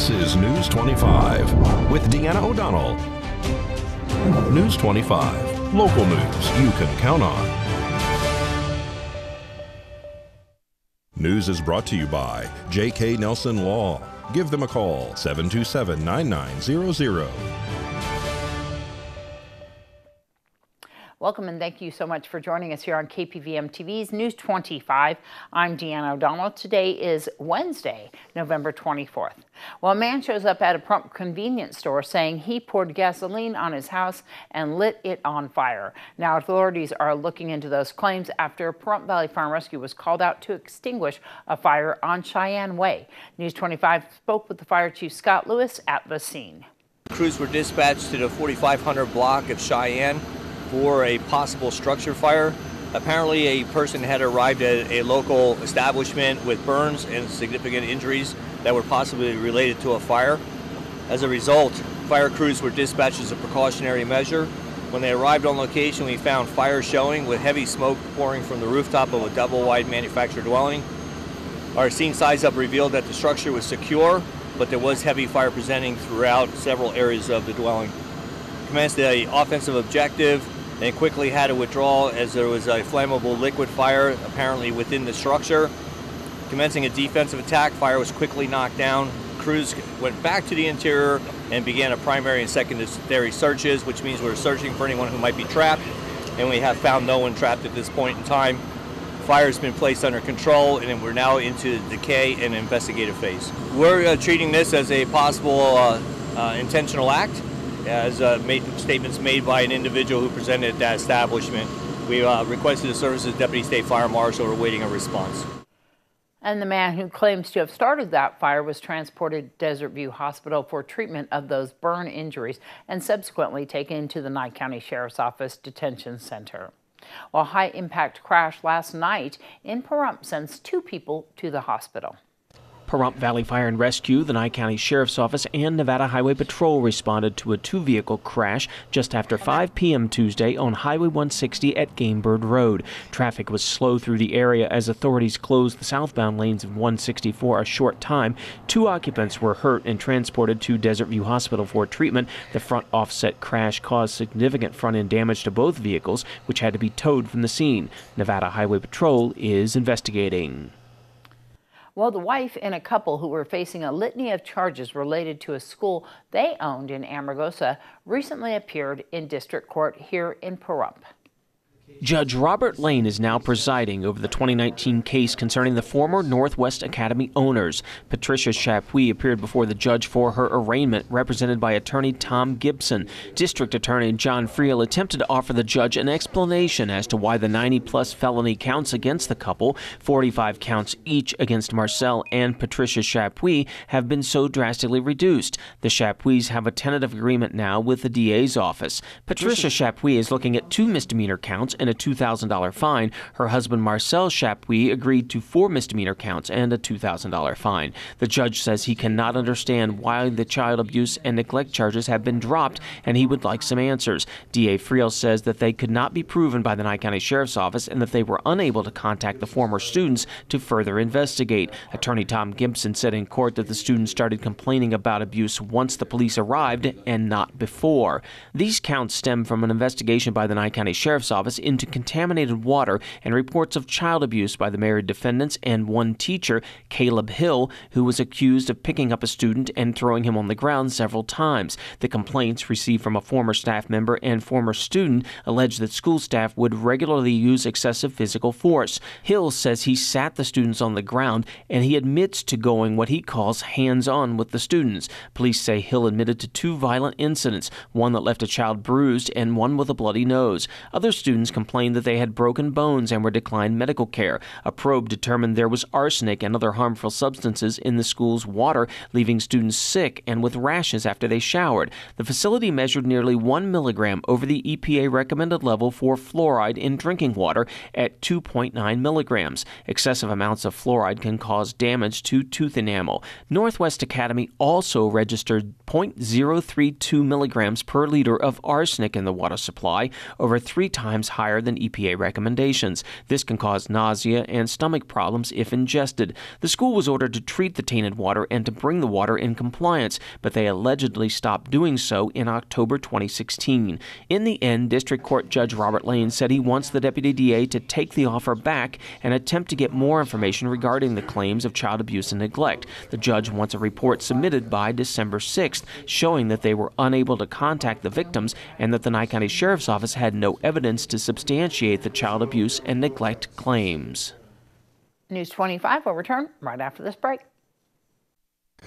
This is News 25 with Deanna O'Donnell. News 25, local news you can count on. News is brought to you by J.K. Nelson Law. Give them a call, 727-9900. Welcome and thank you so much for joining us here on KPVM TV's News 25. I'm Deanna O'Donnell. Today is Wednesday, November 24th. Well, a man shows up at a Pahrump convenience store saying he poured gasoline on his house and lit it on fire. Now, authorities are looking into those claims after Pahrump Valley Fire and Rescue was called out to extinguish a fire on Cheyenne Way. News 25 spoke with the fire chief, Scott Lewis, at the scene. Crews were dispatched to the 4500 block of Cheyenne for a possible structure fire. Apparently a person had arrived at a local establishment with burns and significant injuries that were possibly related to a fire. As a result, fire crews were dispatched as a precautionary measure. When they arrived on location, we found fire showing with heavy smoke pouring from the rooftop of a double-wide manufactured dwelling. Our scene size-up revealed that the structure was secure, but there was heavy fire presenting throughout several areas of the dwelling. Commenced the offensive objective and quickly had to withdraw as there was a flammable liquid fire apparently within the structure. Commencing a defensive attack, fire was quickly knocked down. Crews went back to the interior and began a primary and secondary searches, which means we're searching for anyone who might be trapped, and we have found no one trapped at this point in time. Fire has been placed under control, and we're now into the decay and investigative phase. We're treating this as a possible intentional act, as statements made by an individual who presented at that establishment. We requested the services of Deputy State Fire Marshal. We're awaiting a response. And the man who claims to have started that fire was transported to Desert View Hospital for treatment of those burn injuries and subsequently taken to the Nye County Sheriff's Office Detention Center. Well, a high-impact crash last night in Pahrump sends 2 people to the hospital. Pahrump Valley Fire and Rescue, the Nye County Sheriff's Office, and Nevada Highway Patrol responded to a 2-vehicle crash just after 5 p.m. Tuesday on Highway 160 at Gamebird Road. Traffic was slow through the area as authorities closed the southbound lanes of 160 for a short time. 2 occupants were hurt and transported to Desert View Hospital for treatment. The front offset crash caused significant front-end damage to both vehicles, which had to be towed from the scene. Nevada Highway Patrol is investigating. Well, the wife and a couple who were facing a litany of charges related to a school they owned in Amargosa recently appeared in district court here in Pahrump. Judge Robert Lane is now presiding over the 2019 case concerning the former Northwest Academy owners. Patricia Chapuis appeared before the judge for her arraignment, represented by attorney Tom Gibson. District Attorney John Friel attempted to offer the judge an explanation as to why the 90-plus felony counts against the couple, 45 counts each against Marcel and Patricia Chapuis, have been so drastically reduced. The Chapuis have a tentative agreement now with the DA's office. Patricia Chapuis is looking at 2 misdemeanor counts and a $2,000 fine. Her husband Marcel Chapuis agreed to 4 misdemeanor counts and a $2,000 fine. The judge says he cannot understand why the child abuse and neglect charges have been dropped, and he would like some answers. DA Friel says that they could not be proven by the Nye County Sheriff's Office and that they were unable to contact the former students to further investigate. Attorney Tom Gibson said in court that the students started complaining about abuse once the police arrived and not before. These counts stem from an investigation by the Nye County Sheriff's Office into contaminated water and reports of child abuse by the married defendants and one teacher, Caleb Hill, who was accused of picking up a student and throwing him on the ground several times. The complaints received from a former staff member and former student allege that school staff would regularly use excessive physical force. Hill says he sat the students on the ground, and he admits to going what he calls hands-on with the students. Police say Hill admitted to 2 violent incidents, one that left a child bruised and one with a bloody nose. Other students complained that they had broken bones and were declined medical care. A probe determined there was arsenic and other harmful substances in the school's water, leaving students sick and with rashes after they showered. The facility measured nearly 1 milligram over the EPA recommended level for fluoride in drinking water at 2.9 milligrams. Excessive amounts of fluoride can cause damage to tooth enamel. Northwest Academy also registered 0.032 milligrams per liter of arsenic in the water supply, over 3 times higher higher than EPA recommendations. This can cause nausea and stomach problems if ingested. The school was ordered to treat the tainted water and to bring the water in compliance, but they allegedly stopped doing so in October 2016. In the end, District Court Judge Robert Lane said he wants the deputy DA to take the offer back and attempt to get more information regarding the claims of child abuse and neglect. The judge wants a report submitted by December 6th, showing that they were unable to contact the victims and that the Nye County Sheriff's Office had no evidence to substantiate the child abuse and neglect claims. News 25 will return right after this break.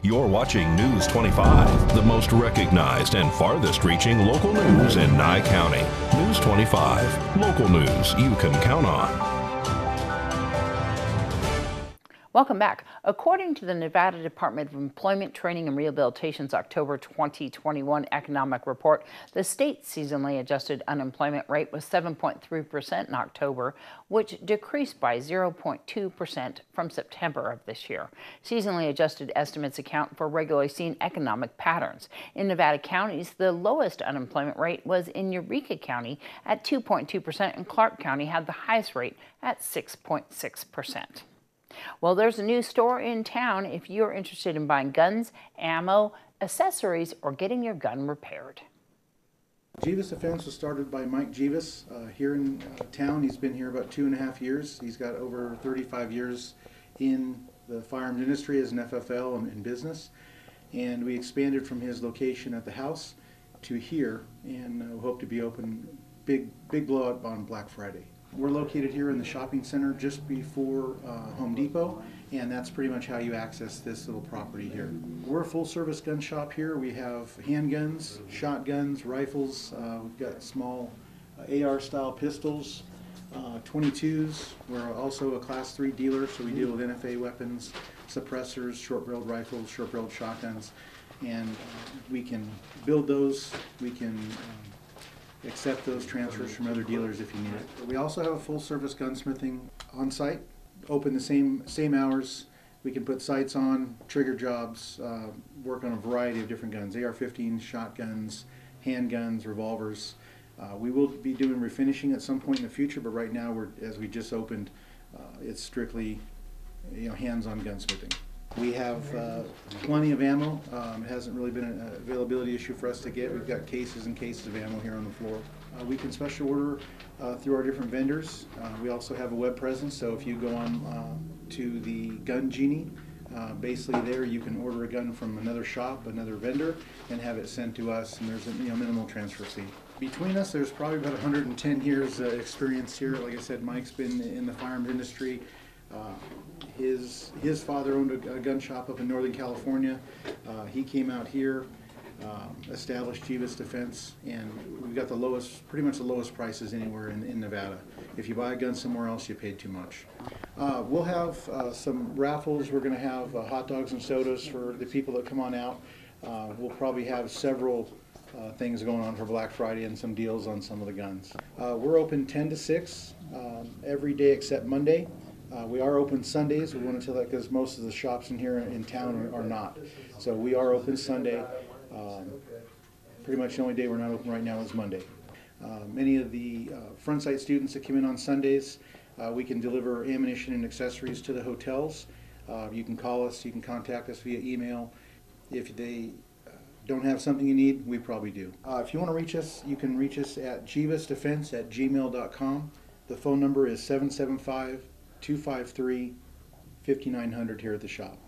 You're watching News 25, the most recognized and farthest-reaching local news in Nye County. News 25, local news you can count on. Welcome back. According to the Nevada Department of Employment, Training and Rehabilitation's October 2021 economic report, the state's seasonally adjusted unemployment rate was 7.3% in October, which decreased by 0.2% from September of this year. Seasonally adjusted estimates account for regularly seen economic patterns. In Nevada counties, the lowest unemployment rate was in Eureka County at 2.2%, and Clark County had the highest rate at 6.6%. Well, there's a new store in town if you're interested in buying guns, ammo, accessories, or getting your gun repaired. Jeeves Defense was started by Mike Jeeves here in town. He's been here about 2.5 years. He's got over 35 years in the firearms industry as an FFL and in business. And we expanded from his location at the house to here, and we hope to be open big blowout on Black Friday. We're located here in the shopping center just before Home Depot, and that's pretty much how you access this little property here. We're a full-service gun shop here. We have handguns, shotguns, rifles. We've got small AR-style pistols, 22s. We're also a Class 3 dealer, so we deal with NFA weapons, suppressors, short-barreled rifles, short-barreled shotguns, and we can build those. We can accept those transfers from other dealers if you need it. We also have a full-service gunsmithing on site, open the same hours. We can put sights on, trigger jobs, work on a variety of different guns, AR-15, shotguns, handguns, revolvers. We will be doing refinishing at some point in the future, but right now, as we just opened, it's strictly hands-on gunsmithing. We have plenty of ammo. It hasn't really been an availability issue for us to get. We've got cases and cases of ammo here on the floor. We can special order through our different vendors. We also have a web presence, so if you go on to the Gun Genie, basically there you can order a gun from another shop, another vendor, and have it sent to us, and there's a minimal transfer fee. Between us, there's probably about 110 years experience here. Like I said, Mike's been in the firearms industry. His father owned a gun shop up in Northern California. He came out here, established Jeeves Defense, and we've got pretty much the lowest prices anywhere in Nevada. If you buy a gun somewhere else, you paid too much. We'll have some raffles. We're going to have hot dogs and sodas for the people that come on out. We'll probably have several things going on for Black Friday and some deals on some of the guns. We're open 10 to 6 every day except Monday. We are open Sundays. We want to tell that because most of the shops in here in town are not. So we are open Sunday. Pretty much the only day we're not open right now is Monday. Many of the front site students that come in on Sundays, we can deliver ammunition and accessories to the hotels. You can call us. You can contact us via email. If they don't have something you need, we probably do. If you want to reach us, you can reach us at jeevesdefense@gmail.com. The phone number is 775-253-5900 here at the shop.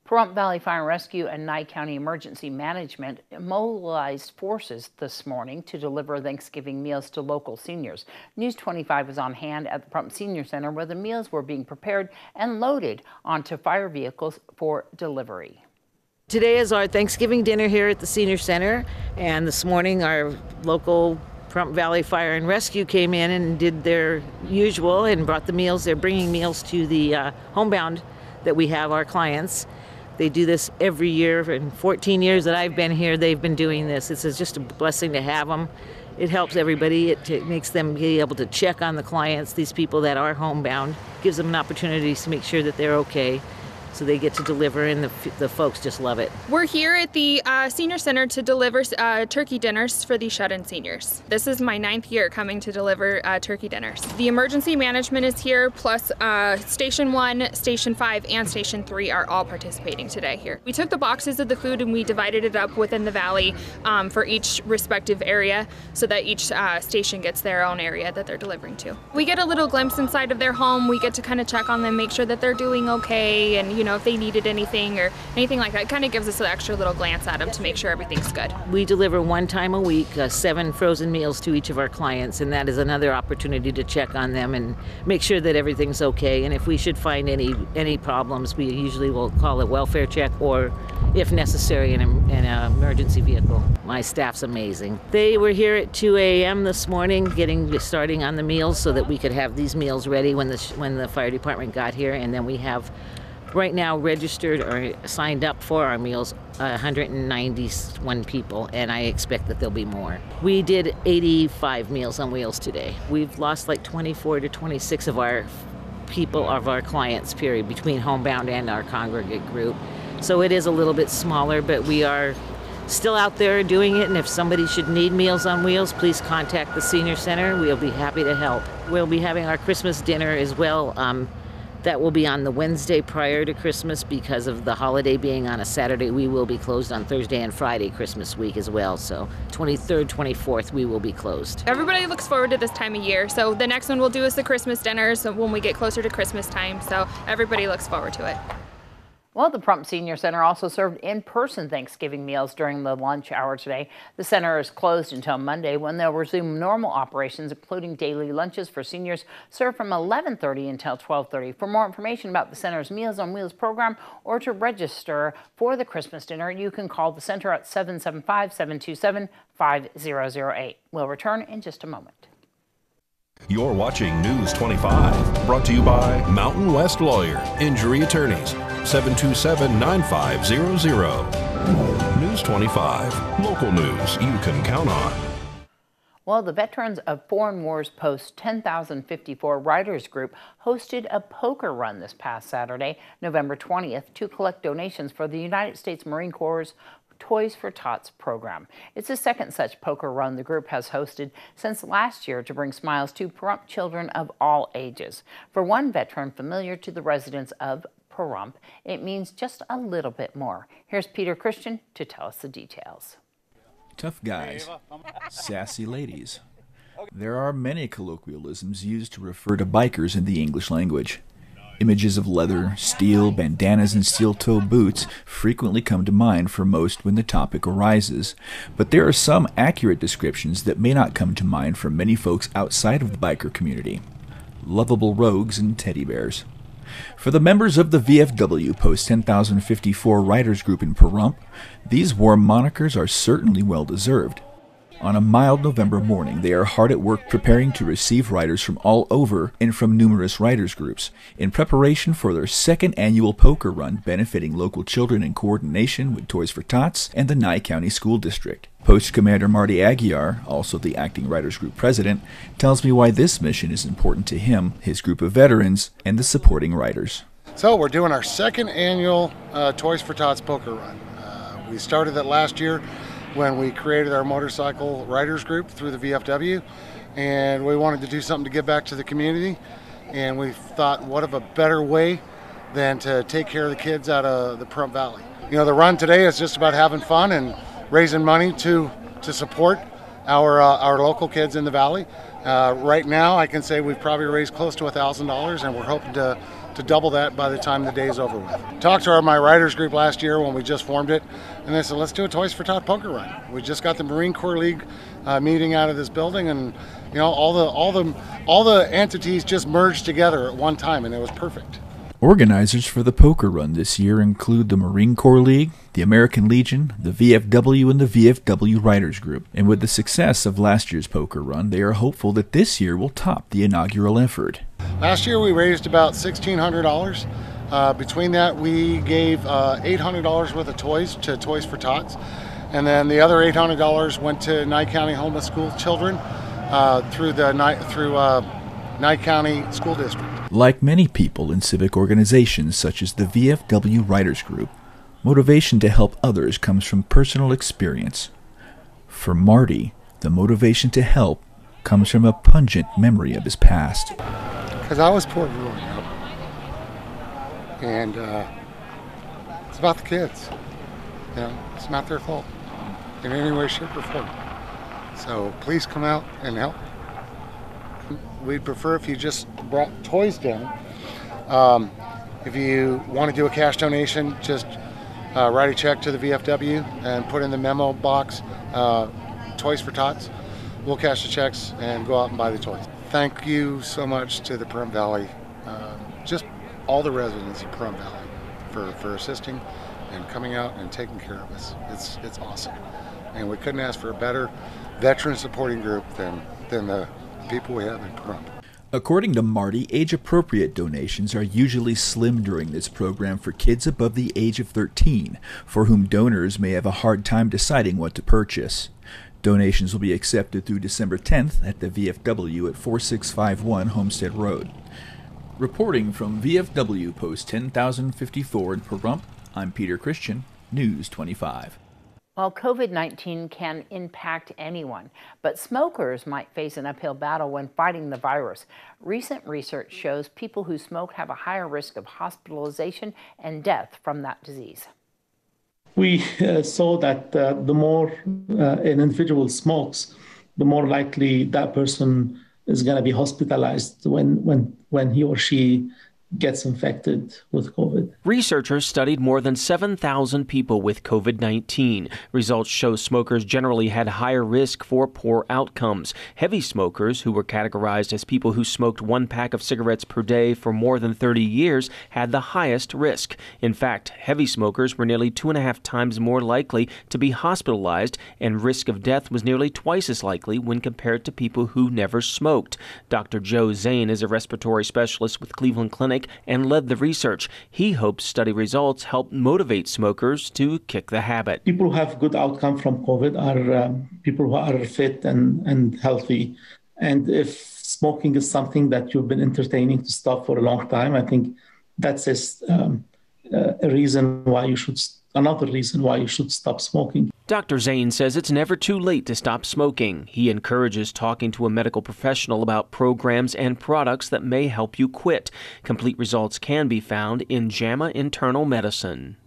Pahrump Valley Fire and Rescue and Nye County Emergency Management mobilized forces this morning to deliver Thanksgiving meals to local seniors. News 25 was on hand at the Pahrump Senior Center where the meals were being prepared and loaded onto fire vehicles for delivery. Today is our Thanksgiving dinner here at the Senior Center, and this morning our local Pahrump Valley Fire and Rescue came in and did their usual and brought the meals. They're bringing meals to the homebound that we have, our clients. They do this every year. In 14 years that I've been here, they've been doing this. It's just a blessing to have them. It helps everybody. It makes them be able to check on the clients, these people that are homebound, gives them an opportunity to make sure that they're okay. So they get to deliver, and the folks just love it. We're here at the Senior Center to deliver turkey dinners for the shut-in seniors. This is my 9th year coming to deliver turkey dinners. The emergency management is here, plus Station 1, Station 5, and Station 3 are all participating today here. We took the boxes of the food and we divided it up within the valley for each respective area so that each station gets their own area that they're delivering to. We get a little glimpse inside of their home. We get to kind of check on them, make sure that they're doing okay, and if they needed anything or anything like that. It kind of gives us an extra little glance at them to make sure everything's good. We deliver 1 time a week, 7 frozen meals to each of our clients, and that is another opportunity to check on them and make sure that everything's okay. And if we should find any problems, we usually will call a welfare check, or if necessary, an emergency vehicle. My staff's amazing. They were here at 2 a.m. this morning starting on the meals so that we could have these meals ready when the fire department got here. And then we have right now registered or signed up for our meals 191 people, and I expect that there'll be more. We did 85 Meals on Wheels today. We've lost like 24 to 26 of our clients, period, between homebound and our congregate group. So it is a little bit smaller, but we are still out there doing it, and if somebody should need Meals on Wheels, please contact the Senior Center. We'll be happy to help. We'll be having our Christmas dinner as well. That will be on the Wednesday prior to Christmas because of the holiday being on a Saturday. We will be closed on Thursday and Friday Christmas week as well. So 23rd, 24th, we will be closed. Everybody looks forward to this time of year. So the next one we'll do is the Christmas dinners when we get closer to Christmas time. So everybody looks forward to it. Well, the Prump Senior Center also served in-person Thanksgiving meals during the lunch hour today. The center is closed until Monday, when they'll resume normal operations, including daily lunches for seniors served from 11:30 until 12:30. For more information about the center's Meals on Wheels program or to register for the Christmas dinner, you can call the center at 775-727-5008. We'll return in just a moment. You're watching News 25, brought to you by Mountain West Lawyer, Injury Attorneys, 727-9500. News 25, local news you can count on. Well, the Veterans of Foreign Wars Post 10,054 Riders Group hosted a poker run this past Saturday, November 20th, to collect donations for the United States Marine Corps' Toys for Tots program. It's the second such poker run the group has hosted since last year to bring smiles to Pahrump children of all ages. For one veteran familiar to the residents of Pahrump, it means just a little bit more. Here's Peter Christian to tell us the details. Tough guys, sassy ladies. There are many colloquialisms used to refer to bikers in the English language. Images of leather, steel, bandanas, and steel-toe boots frequently come to mind for most when the topic arises, but there are some accurate descriptions that may not come to mind for many folks outside of the biker community. Lovable rogues and teddy bears. For the members of the VFW Post 10,054 Riders Group in Pahrump, these warm monikers are certainly well-deserved. On a mild November morning, they are hard at work preparing to receive riders from all over and from numerous riders groups in preparation for their second annual poker run benefiting local children in coordination with Toys for Tots and the Nye County School District. Post Commander Marty Aguiar, also the acting Riders Group president, tells me why this mission is important to him, his group of veterans, and the supporting riders. So we're doing our second annual Toys for Tots poker run. We started it last year when we created our motorcycle riders group through the VFW, and we wanted to do something to give back to the community, and we thought, what of a better way than to take care of the kids out of the Pahrump Valley. You know, the run today is just about having fun and raising money to support our local kids in the valley. Right now I can say we've probably raised close to $1,000, and we're hoping to double that by the time the day's over with. Talked to my riders group last year when we just formed it, and they said, let's do a Toys for Tots poker run. We just got the Marine Corps League meeting out of this building, and you know, all the entities just merged together at one time, and it was perfect. Organizers for the poker run this year include the Marine Corps League, the American Legion, the VFW, and the VFW Riders Group. And with the success of last year's poker run, they are hopeful that this year will top the inaugural effort. Last year we raised about $1,600. Between that, we gave $800 worth of toys to Toys for Tots, and then the other $800 went to Nye County homeless school children through Nye County School District. Like many people in civic organizations such as the VFW Writers Group, motivation to help others comes from personal experience. For Marty, the motivation to help comes from a pungent memory of his past. Because I was poor growing up, and it's about the kids. You know, it's not their fault in any way, shape, or form. So please come out and help. We'd prefer if you just brought toys down. If you want to do a cash donation, just write a check to the VFW and put in the memo box, Toys for Tots. We'll cash the checks and go out and buy the toys. Thank you so much to the Pahrump Valley, just all the residents of Pahrump Valley for assisting and coming out and taking care of us. It's awesome. And we couldn't ask for a better veteran supporting group than the people we have in Pahrump. According to Marty, age-appropriate donations are usually slim during this program for kids above the age of 13, for whom donors may have a hard time deciding what to purchase. Donations will be accepted through December 10th at the VFW at 4651 Homestead Road. Reporting from VFW Post 10,054 in Pahrump, I'm Peter Christian, News 25. Well, COVID-19 can impact anyone, but smokers might face an uphill battle when fighting the virus. Recent research shows people who smoke have a higher risk of hospitalization and death from that disease. We saw that the more an individual smokes, the more likely that person is going to be hospitalized when he or she gets infected with COVID. Researchers studied more than 7,000 people with COVID-19. Results show smokers generally had higher risk for poor outcomes. Heavy smokers, who were categorized as people who smoked 1 pack of cigarettes per day for more than 30 years, had the highest risk. In fact, heavy smokers were nearly 2.5 times more likely to be hospitalized, and risk of death was nearly twice as likely when compared to people who never smoked. Dr. Joe Zane is a respiratory specialist with Cleveland Clinic and led the research. He hopes study results help motivate smokers to kick the habit. People who have good outcome from COVID are people who are fit and healthy. And if smoking is something that you've been entertaining to stop for a long time, I think that's another reason why you should stop smoking. Dr. Zane says it's never too late to stop smoking. He encourages talking to a medical professional about programs and products that may help you quit. Complete results can be found in JAMA Internal Medicine.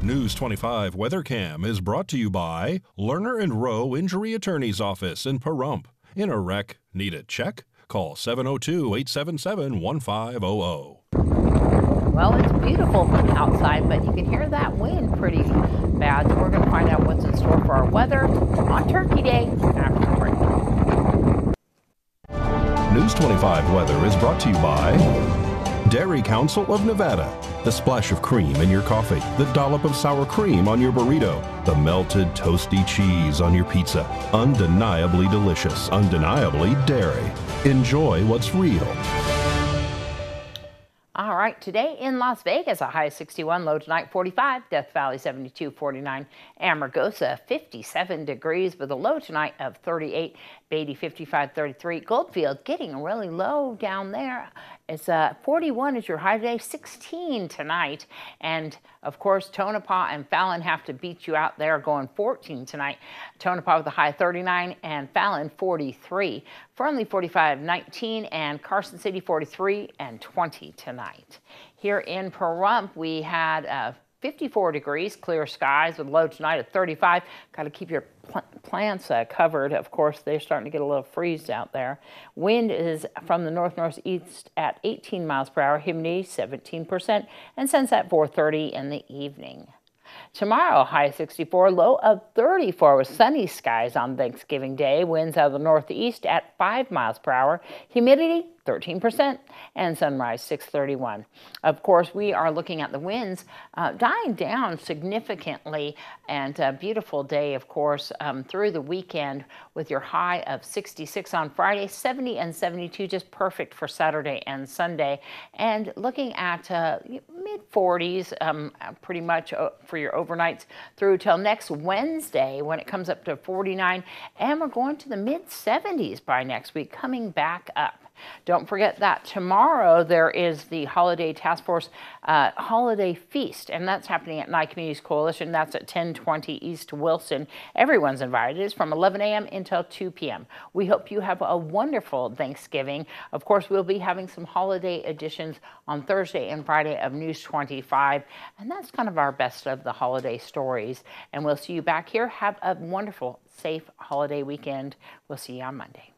News 25 WeatherCam is brought to you by Lerner and Rowe Injury Attorney's Office in Pahrump. In a wreck, need a check? Call 702-877-1500. Well, it's beautiful outside, but you can hear that wind pretty bad. So we're going to find out what's in store for our weather on Turkey Day after the break. News 25 weather is brought to you by Dairy Council of Nevada. The splash of cream in your coffee, the dollop of sour cream on your burrito, the melted toasty cheese on your pizza. Undeniably delicious, undeniably dairy. Enjoy what's real. All right, today in Las Vegas, a high of 61, low tonight 45, Death Valley 72, 49, Amargosa 57 degrees with a low tonight of 38, Beatty 55, 33, Goldfield getting really low down there. It's 41 is your high today, 16 tonight. And of course, Tonopah and Fallon have to beat you out there, going 14 tonight. Tonopah with a high 39 and Fallon 43. Fernley 45, 19 and Carson City 43 and 20 tonight. Here in Pahrump, we had 54 degrees, clear skies with low tonight at 35. Got to keep your plants covered. Of course, they're starting to get a little freeze out there. Wind is from the north-northeast at 18 miles per hour, humidity 17%, and sunset 4:30 in the evening. Tomorrow, high 64, low of 34 with sunny skies on Thanksgiving Day. Winds out of the northeast at 5 miles per hour. Humidity 13% and sunrise 6:31. Of course, we are looking at the winds dying down significantly, and a beautiful day, of course, through the weekend with your high of 66 on Friday, 70 and 72, just perfect for Saturday and Sunday. And looking at mid-40s pretty much for your overnights through till next Wednesday when it comes up to 49. And we're going to the mid-70s by next week, coming back up. Don't forget that tomorrow there is the Holiday Task Force Holiday Feast, and that's happening at Nye Communities Coalition. That's at 1020 East Wilson. Everyone's invited. It's from 11 a.m. until 2 p.m. We hope you have a wonderful Thanksgiving. Of course, we'll be having some holiday editions on Thursday and Friday of News 25, and that's kind of our best of the holiday stories. And we'll see you back here. Have a wonderful, safe holiday weekend. We'll see you on Monday.